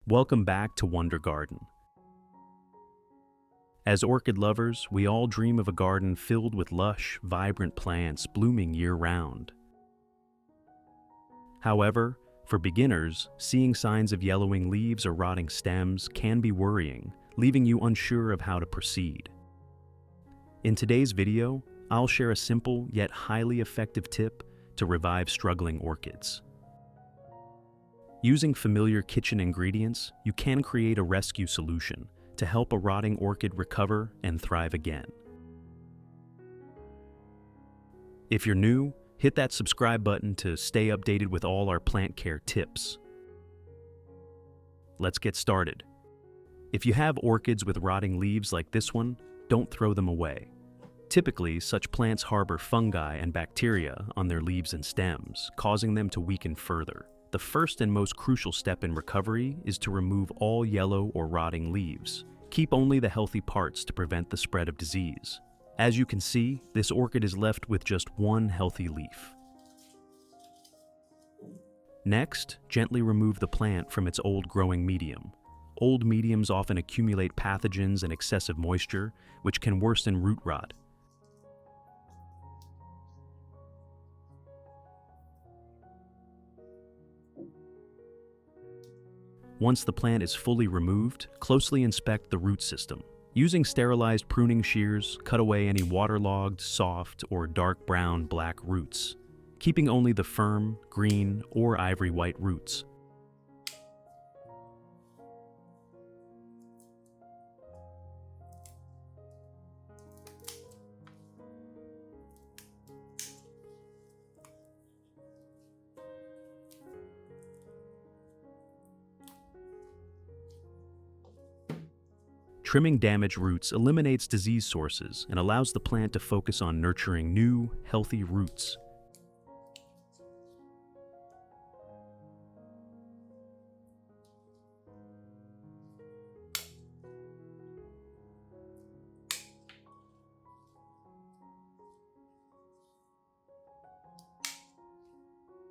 Welcome back to Wonder Garden. As orchid lovers, we all dream of a garden filled with lush, vibrant plants blooming year-round. However, for beginners, seeing signs of yellowing leaves or rotting stems can be worrying, leaving you unsure of how to proceed. In today's video, I'll share a simple yet highly effective tip to revive struggling orchids. Using familiar kitchen ingredients, you can create a rescue solution to help a rotting orchid recover and thrive again. If you're new, hit that subscribe button to stay updated with all our plant care tips. Let's get started. If you have orchids with rotting leaves like this one, don't throw them away. Typically, such plants harbor fungi and bacteria on their leaves and stems, causing them to weaken further. The first and most crucial step in recovery is to remove all yellow or rotting leaves. Keep only the healthy parts to prevent the spread of disease. As you can see, this orchid is left with just one healthy leaf. Next, gently remove the plant from its old growing medium. Old mediums often accumulate pathogens and excessive moisture, which can worsen root rot. Once the plant is fully removed, closely inspect the root system. Using sterilized pruning shears, cut away any waterlogged, soft, or dark brown black roots, keeping only the firm, green, or ivory white roots. Trimming damaged roots eliminates disease sources and allows the plant to focus on nurturing new, healthy roots.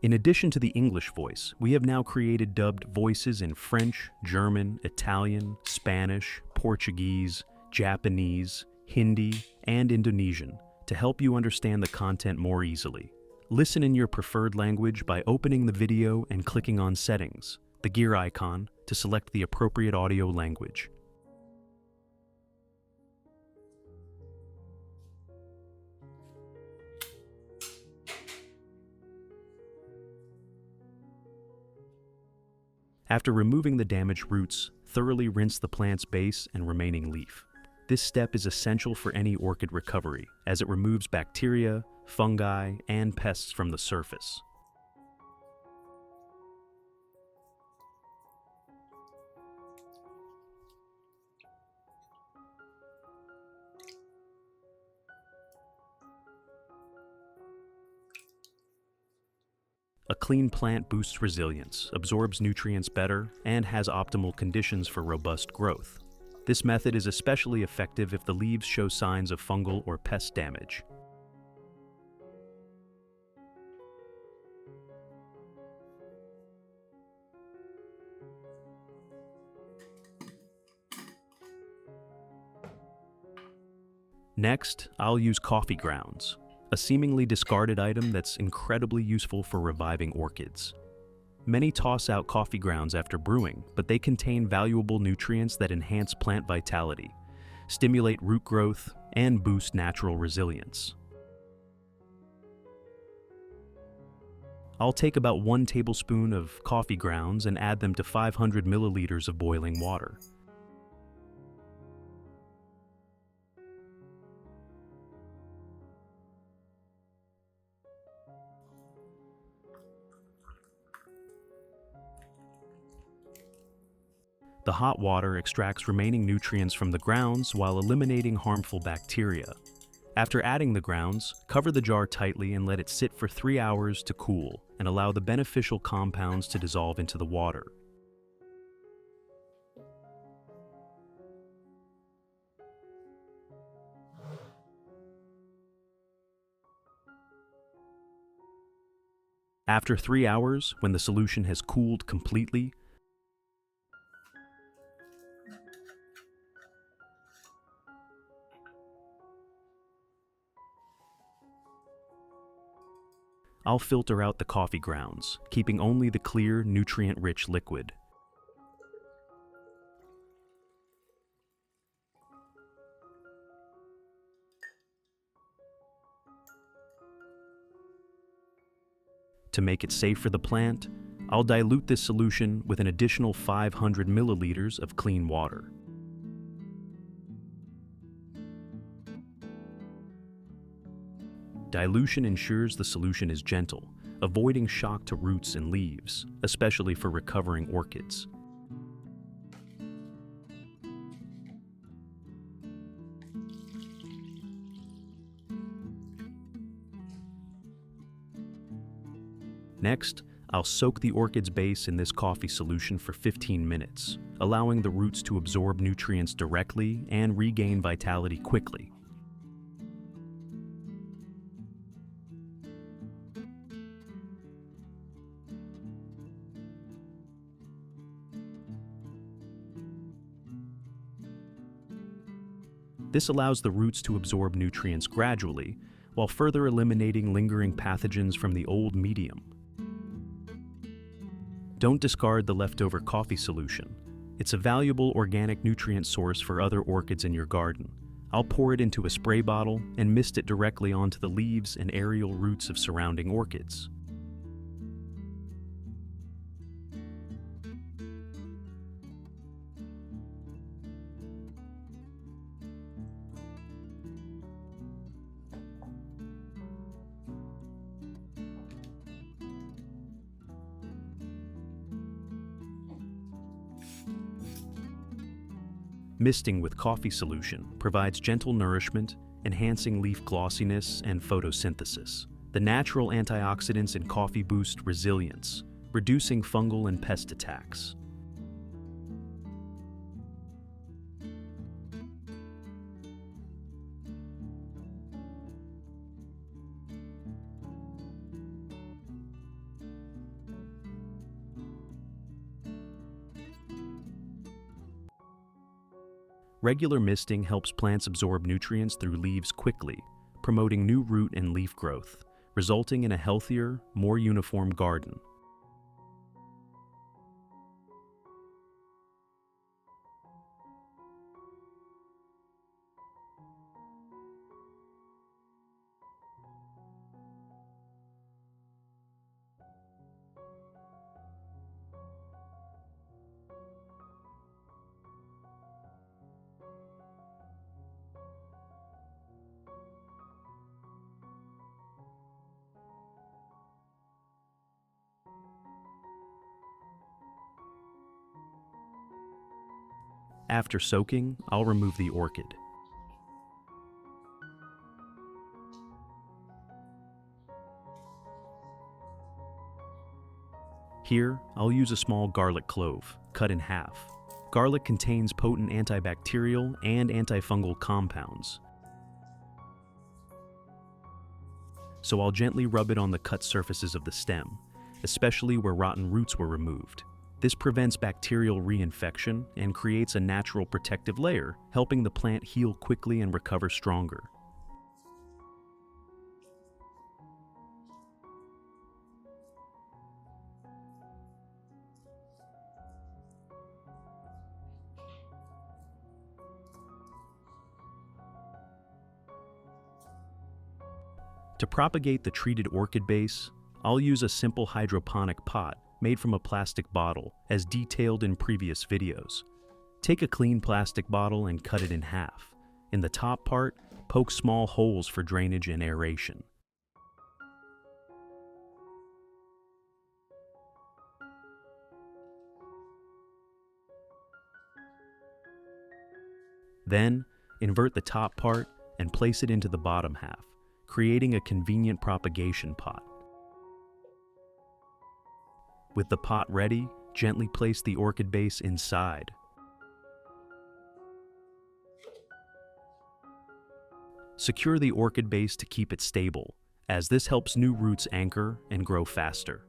In addition to the English voice, we have now created dubbed voices in French, German, Italian, Spanish, Portuguese, Japanese, Hindi, and Indonesian to help you understand the content more easily. Listen in your preferred language by opening the video and clicking on Settings, the gear icon, to select the appropriate audio language. After removing the damaged roots, thoroughly rinse the plant's base and remaining leaf. This step is essential for any orchid recovery, as it removes bacteria, fungi, and pests from the surface. A clean plant boosts resilience, absorbs nutrients better, and has optimal conditions for robust growth. This method is especially effective if the leaves show signs of fungal or pest damage. Next, I'll use coffee grounds, a seemingly discarded item that's incredibly useful for reviving orchids. Many toss out coffee grounds after brewing, but they contain valuable nutrients that enhance plant vitality, stimulate root growth, and boost natural resilience. I'll take about 1 tablespoon of coffee grounds and add them to 500 milliliters of boiling water. The hot water extracts remaining nutrients from the grounds while eliminating harmful bacteria. After adding the grounds, cover the jar tightly and let it sit for 3 hours to cool and allow the beneficial compounds to dissolve into the water. After 3 hours, when the solution has cooled completely, I'll filter out the coffee grounds, keeping only the clear, nutrient-rich liquid. To make it safe for the plant, I'll dilute this solution with an additional 500 milliliters of clean water. Dilution ensures the solution is gentle, avoiding shock to roots and leaves, especially for recovering orchids. Next, I'll soak the orchid's base in this coffee solution for 15 minutes, allowing the roots to absorb nutrients directly and regain vitality quickly. This allows the roots to absorb nutrients gradually, while further eliminating lingering pathogens from the old medium. Don't discard the leftover coffee solution. It's a valuable organic nutrient source for other orchids in your garden. I'll pour it into a spray bottle and mist it directly onto the leaves and aerial roots of surrounding orchids. Misting with coffee solution provides gentle nourishment, enhancing leaf glossiness and photosynthesis. The natural antioxidants in coffee boost resilience, reducing fungal and pest attacks. Regular misting helps plants absorb nutrients through leaves quickly, promoting new root and leaf growth, resulting in a healthier, more uniform garden. After soaking, I'll remove the orchid. Here, I'll use a small garlic clove, cut in half. Garlic contains potent antibacterial and antifungal compounds, so I'll gently rub it on the cut surfaces of the stem, especially where rotten roots were removed. This prevents bacterial reinfection and creates a natural protective layer, helping the plant heal quickly and recover stronger. To propagate the treated orchid base, I'll use a simple hydroponic pot made from a plastic bottle, as detailed in previous videos. Take a clean plastic bottle and cut it in half. In the top part, poke small holes for drainage and aeration. Then, invert the top part and place it into the bottom half, creating a convenient propagation pot. With the pot ready, gently place the orchid base inside. Secure the orchid base to keep it stable, as this helps new roots anchor and grow faster.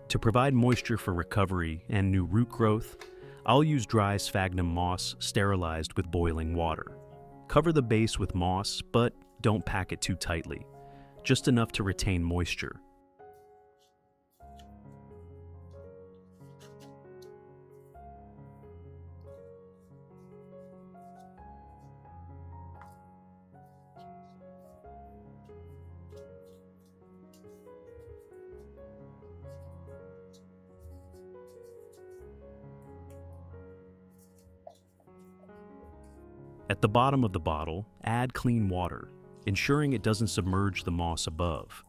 To provide moisture for recovery and new root growth, I'll use dry sphagnum moss sterilized with boiling water. Cover the base with moss, but don't pack it too tightly, just enough to retain moisture. At the bottom of the bottle, add clean water, ensuring it doesn't submerge the moss above.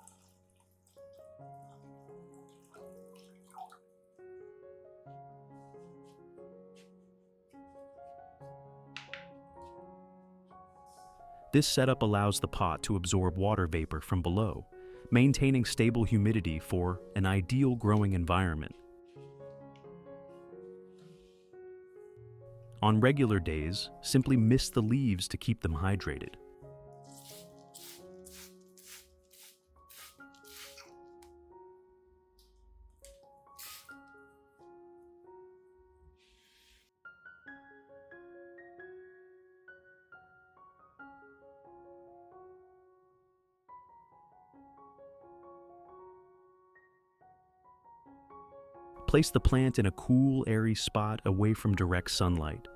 This setup allows the pot to absorb water vapor from below, maintaining stable humidity for an ideal growing environment. On regular days, simply mist the leaves to keep them hydrated. Place the plant in a cool, airy spot away from direct sunlight.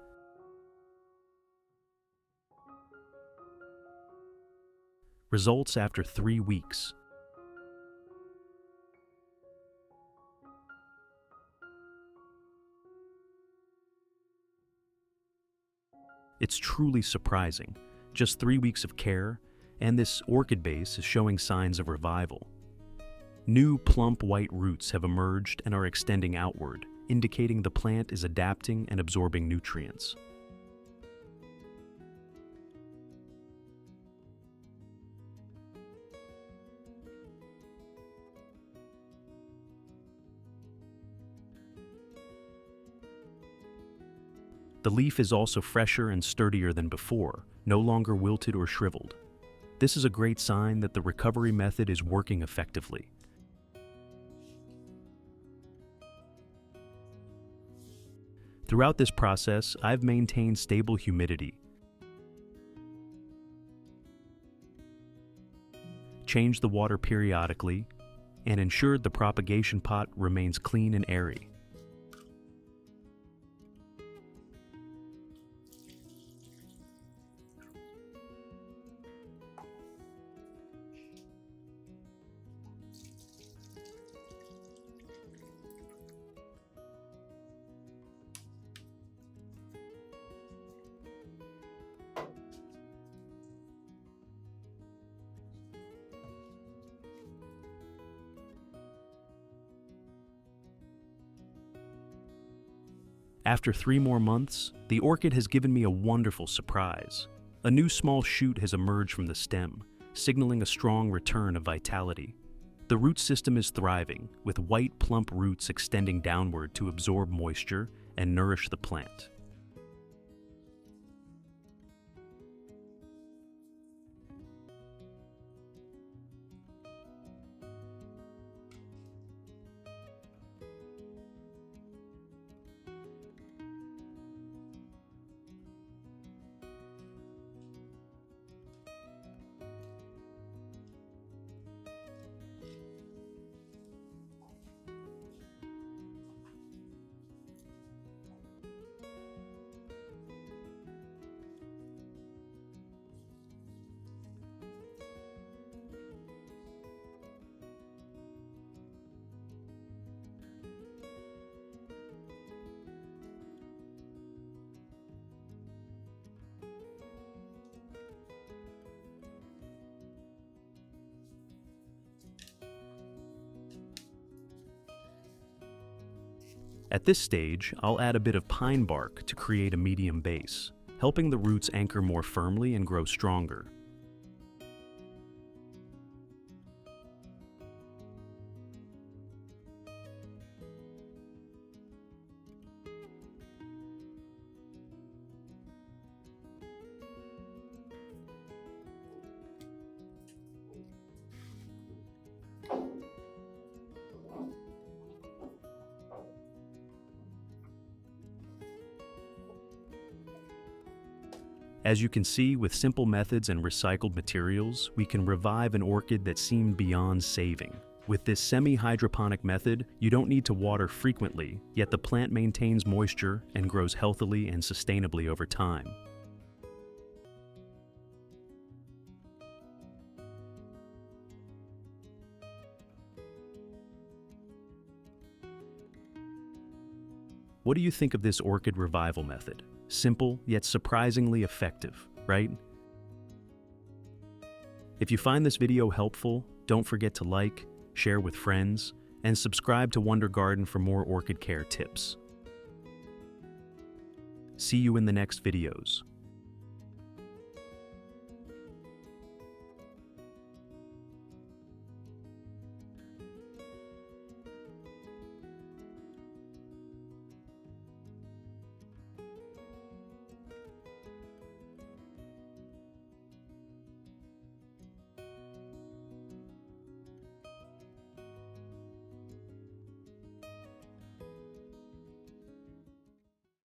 Results after 3 weeks. It's truly surprising. Just 3 weeks of care, and this orchid base is showing signs of revival. New plump white roots have emerged and are extending outward, indicating the plant is adapting and absorbing nutrients. The leaf is also fresher and sturdier than before, no longer wilted or shriveled. This is a great sign that the recovery method is working effectively. Throughout this process, I've maintained stable humidity, changed the water periodically, and ensured the propagation pot remains clean and airy. After 3 more months, the orchid has given me a wonderful surprise. A new small shoot has emerged from the stem, signaling a strong return of vitality. The root system is thriving, with white, plump roots extending downward to absorb moisture and nourish the plant. At this stage, I'll add a bit of pine bark to create a medium base, helping the roots anchor more firmly and grow stronger. As you can see, with simple methods and recycled materials, we can revive an orchid that seemed beyond saving. With this semi-hydroponic method, you don't need to water frequently, yet the plant maintains moisture and grows healthily and sustainably over time. What do you think of this orchid revival method? Simple, yet surprisingly effective, right? If you find this video helpful, don't forget to like, share with friends, and subscribe to Wonder Garden for more orchid care tips. See you in the next videos.